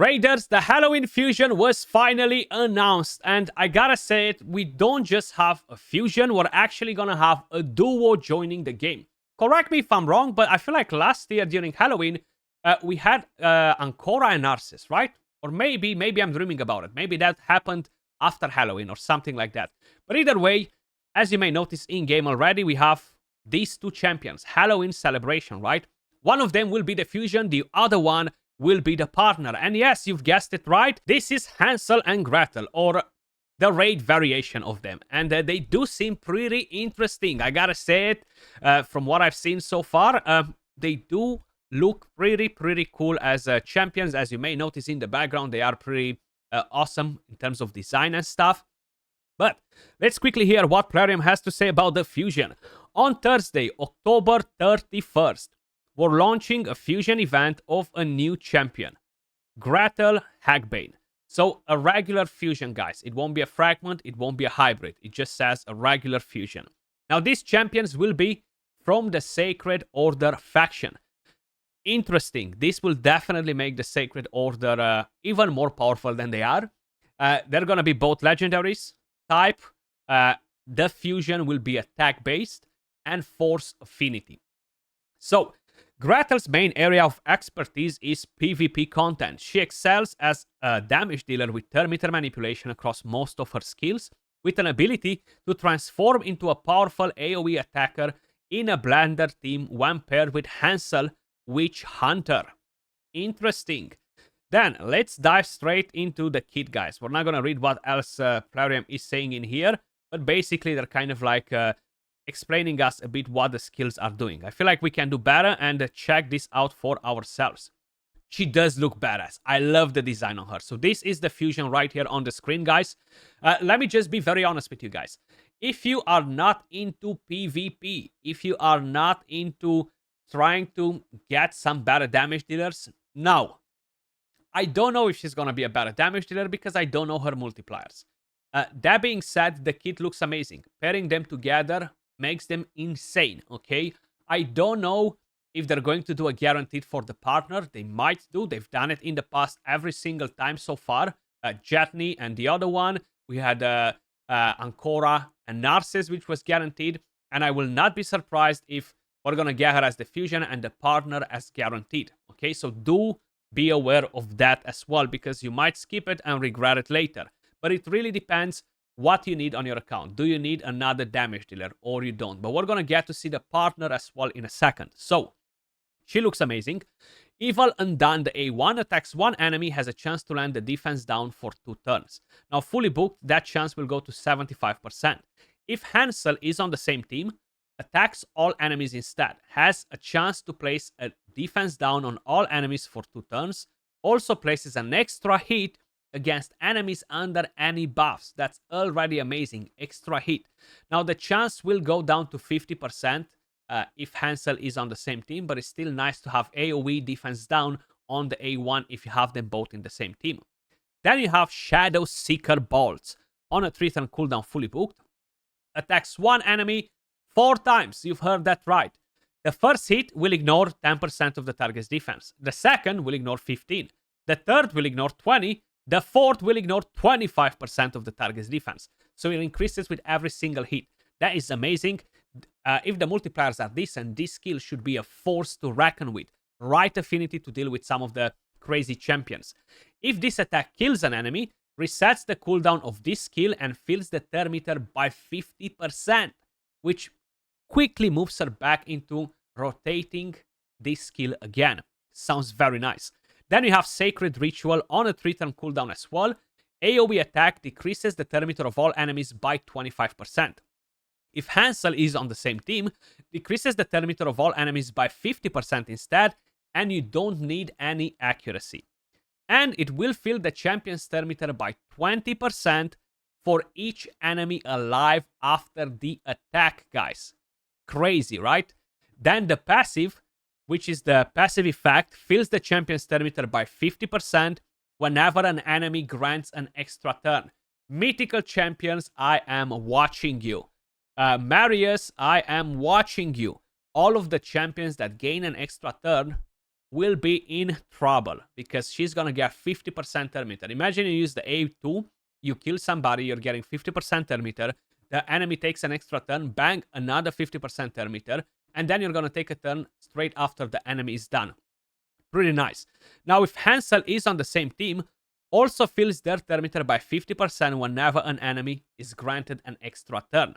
Raiders, the Halloween fusion was finally announced, and I gotta say it, we don't just have a fusion, we're actually gonna have a duo joining the game. Correct me if I'm wrong, but I feel like last year during Halloween, we had Ancora and Narcissus, right? Or maybe I'm dreaming about it. Maybe that happened after Halloween or something like that. But either way, as you may notice in-game already, we have these two champions, Halloween celebration, right? One of them will be the fusion, the other one will be the partner. And yes, you've guessed it right. This is Hansel and Gretel, or the raid variation of them. And they do seem pretty interesting. I gotta say it, from what I've seen so far, they do look pretty cool as champions. As you may notice in the background, they are pretty awesome in terms of design and stuff. But let's quickly hear what Plarium has to say about the fusion. On Thursday, October 31st, we're launching a fusion event of a new champion, Gretel Hagbane. So a regular fusion, guys. It won't be a fragment, it won't be a hybrid. It just says a regular fusion. Now, these champions will be from the Sacred Order faction. Interesting. This will definitely make the Sacred Order even more powerful than they are. They're going to be both legendaries, type. The fusion will be attack-based and force affinity. So, Gretel's main area of expertise is PvP content. She excels as a damage dealer with thermometer manipulation across most of her skills, with an ability to transform into a powerful AoE attacker in a blender team when paired with Hansel, Witch Hunter. Interesting. Then, let's dive straight into the kit, guys. We're not going to read what else Plarium is saying in here, but basically they're kind of like explaining us a bit what the skills are doing. I feel like we can do better and check this out for ourselves. She does look badass. I love the design on her. So this is the fusion right here on the screen, guys. Let me just be very honest with you guys. If you are not into PvP, if you are not into trying to get some better damage dealers, no. I don't know if she's going to be a better damage dealer because I don't know her multipliers. That being said, the kit looks amazing. Pairing them together makes them insane, okay? I don't know if they're going to do a guaranteed for the partner. They might do. They've done it in the past every single time so far. Jetney and the other one. We had Ancora and Narcissus, which was guaranteed. And I will not be surprised if we're going to get her as the fusion and the partner as guaranteed, okay? So do be aware of that as well, because you might skip it and regret it later. But it really depends what you need on your account. Do you need another damage dealer or you don't? But we're going to get to see the partner as well in a second. So, she looks amazing. Evil Undone, the A1, attacks one enemy, has a chance to land the defense down for 2 turns. Now, fully booked, that chance will go to 75%. If Hansel is on the same team, attacks all enemies instead, has a chance to place a defense down on all enemies for 2 turns, also places an extra hit against enemies under any buffs. That's already amazing. Extra hit. Now, the chance will go down to 50% if Hansel is on the same team, but it's still nice to have AoE defense down on the A1 if you have them both in the same team. Then you have Shadow Seeker Bolts. On a 3-turn cooldown, fully booked. Attacks one enemy 4 times. You've heard that right. The first hit will ignore 10% of the target's defense. The second will ignore 15. The third will ignore 20. The fourth will ignore 25% of the target's defense. So it increases with every single hit. That is amazing. If the multipliers are decent, this skill should be a force to reckon with. Right affinity to deal with some of the crazy champions. If this attack kills an enemy, resets the cooldown of this skill and fills the thermometer by 50%, which quickly moves her back into rotating this skill again. Sounds very nice. Then you have Sacred Ritual on a 3-turn cooldown as well. AoE attack decreases the thermometer of all enemies by 25%. If Hansel is on the same team, decreases the thermometer of all enemies by 50% instead, and you don't need any accuracy. And it will fill the champion's thermometer by 20% for each enemy alive after the attack, guys. Crazy, right? Then the passive, which is the passive effect, fills the champion's thermometer by 50% whenever an enemy grants an extra turn. Mythical champions, I am watching you. Marius, I am watching you. All of the champions that gain an extra turn will be in trouble because she's gonna get 50% turn meter. Imagine you use the A2, you kill somebody, you're getting 50% turn meter. The enemy takes an extra turn, bang, another 50% turn meter, and then you're gonna take a turn straight after the enemy is done. Pretty nice. Now, if Hansel is on the same team, also fills their turn meter by 50% whenever an enemy is granted an extra turn.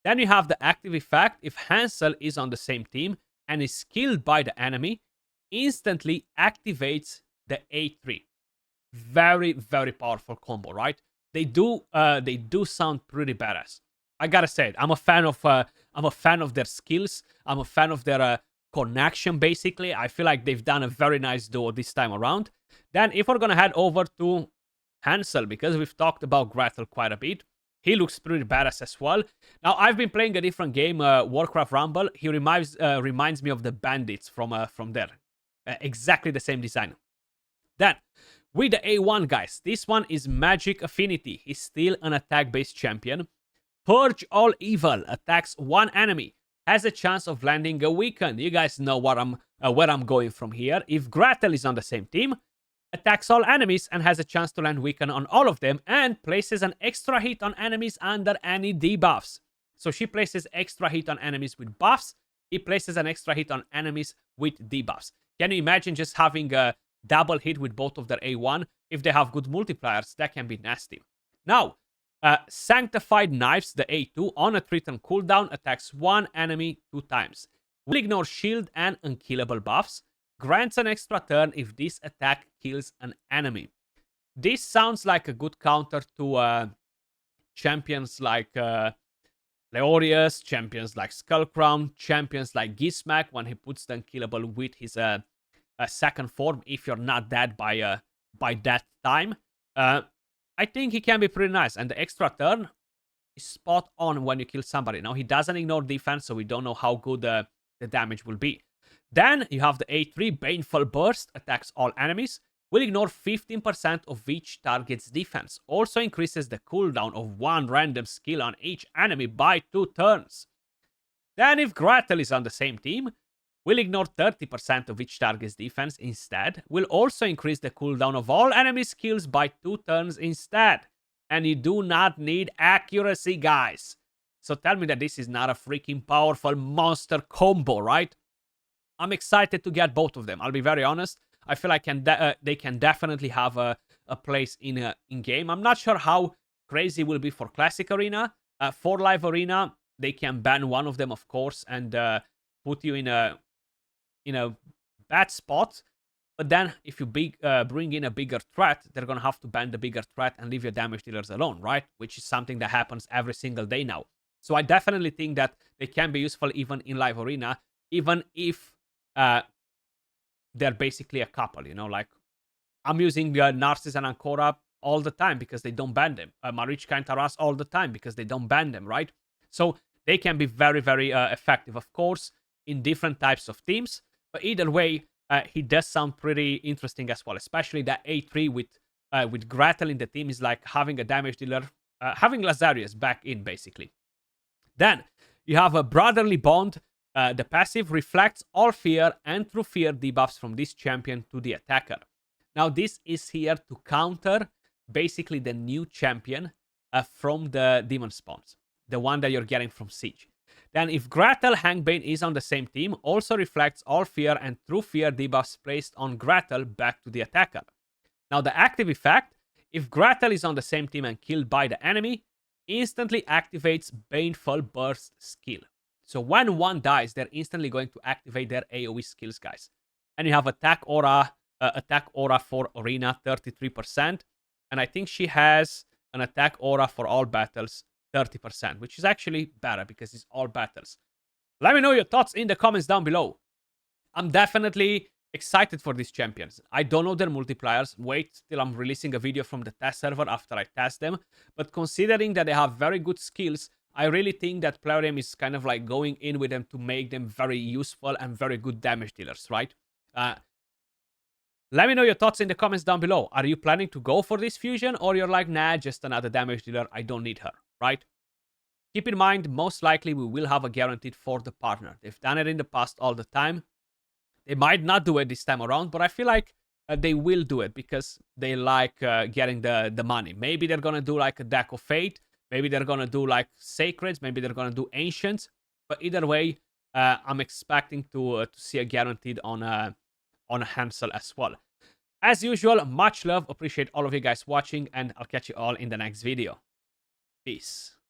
Then you have the active effect. If Hansel is on the same team and is killed by the enemy, instantly activates the A3. Very, very powerful combo, right? They do sound pretty badass. I gotta say it. I'm a fan of their skills. I'm a fan of their connection. Basically, I feel like they've done a very nice duo this time around. Then, if we're gonna head over to Hansel, because we've talked about Gretel quite a bit, he looks pretty badass as well. Now, I've been playing a different game, Warcraft Rumble. He reminds me of the bandits from there. Exactly the same design. Then, with the A1, guys, this one is Magic Affinity. He's still an attack-based champion. Purge All Evil attacks one enemy. Has a chance of landing a weaken. You guys know where I'm going from here. If Gretel is on the same team, attacks all enemies and has a chance to land weaken on all of them and places an extra hit on enemies under any debuffs. So she places extra hit on enemies with buffs. He places an extra hit on enemies with debuffs. Can you imagine just having a double hit with both of their A1? If they have good multipliers, that can be nasty. Now, Sanctified Knives, the A2, on a 3-turn cooldown, attacks one enemy 2 times. Will ignore shield and unkillable buffs. Grants an extra turn if this attack kills an enemy. This sounds like a good counter to champions like Leorius, champions like Skullcrown, champions like Gizmak when he puts the unkillable with his second form if you're not dead by that time. I think he can be pretty nice, and the extra turn is spot on when you kill somebody. Now, he doesn't ignore defense, so we don't know how good the damage will be. Then you have the A3, Baneful Burst, attacks all enemies. Will ignore 15% of each target's defense. Also increases the cooldown of one random skill on each enemy by 2 turns. Then if Gretel is on the same team, will ignore 30% of each target's defense instead. Will also increase the cooldown of all enemy skills by 2 turns instead. And you do not need accuracy, guys. So tell me that this is not a freaking powerful monster combo, right? I'm excited to get both of them. I'll be very honest. I feel like they can definitely have a place in game. I'm not sure how crazy it will be for Classic Arena. For Live Arena, they can ban one of them, of course, and put you in a bad spot. But then, if you bring in a bigger threat, they're gonna have to ban the bigger threat and leave your damage dealers alone, right? Which is something that happens every single day now. So I definitely think that they can be useful even in Live Arena, even if they're basically a couple, like I'm using Narcissus and Ancora all the time because they don't ban them. Marichka and Taras all the time because they don't ban them, right? So they can be very, very effective, of course, in different types of teams. But either way, he does sound pretty interesting as well, especially that A3 with Gretel in the team is like having a damage dealer, having Lazarius back in, basically. Then you have a Brotherly Bond. The passive reflects all fear and true fear debuffs from this champion to the attacker. Now, this is here to counter basically the new champion from the Demon Spawns, the one that you're getting from Siege. Then, if Gretel Hangbane is on the same team, also reflects all fear and true fear debuffs placed on Gretel back to the attacker. Now, the active effect, if Gretel is on the same team and killed by the enemy, instantly activates Baneful Burst skill. So when one dies, they're instantly going to activate their AoE skills, guys. And you have attack aura for Arena, 33%. And I think she has an attack aura for all battles, 30%, which is actually better because it's all battles. Let me know your thoughts in the comments down below. I'm definitely excited for these champions. I don't know their multipliers. Wait till I'm releasing a video from the test server after I test them. But considering that they have very good skills, I really think that Plarium is kind of like going in with them to make them very useful and very good damage dealers, right? Let me know your thoughts in the comments down below. Are you planning to go for this fusion, or you're like, nah, just another damage dealer, I don't need her, right? Keep in mind, most likely we will have a guaranteed for the partner. They've done it in the past all the time. They might not do it this time around, but I feel like they will do it because they like getting the money. Maybe they're gonna do like a deck of fate. Maybe they're gonna do like sacreds. Maybe they're gonna do ancients. But either way, I'm expecting to see a guaranteed on Hansel as well. As usual, much love. Appreciate all of you guys watching, and I'll catch you all in the next video. Peace.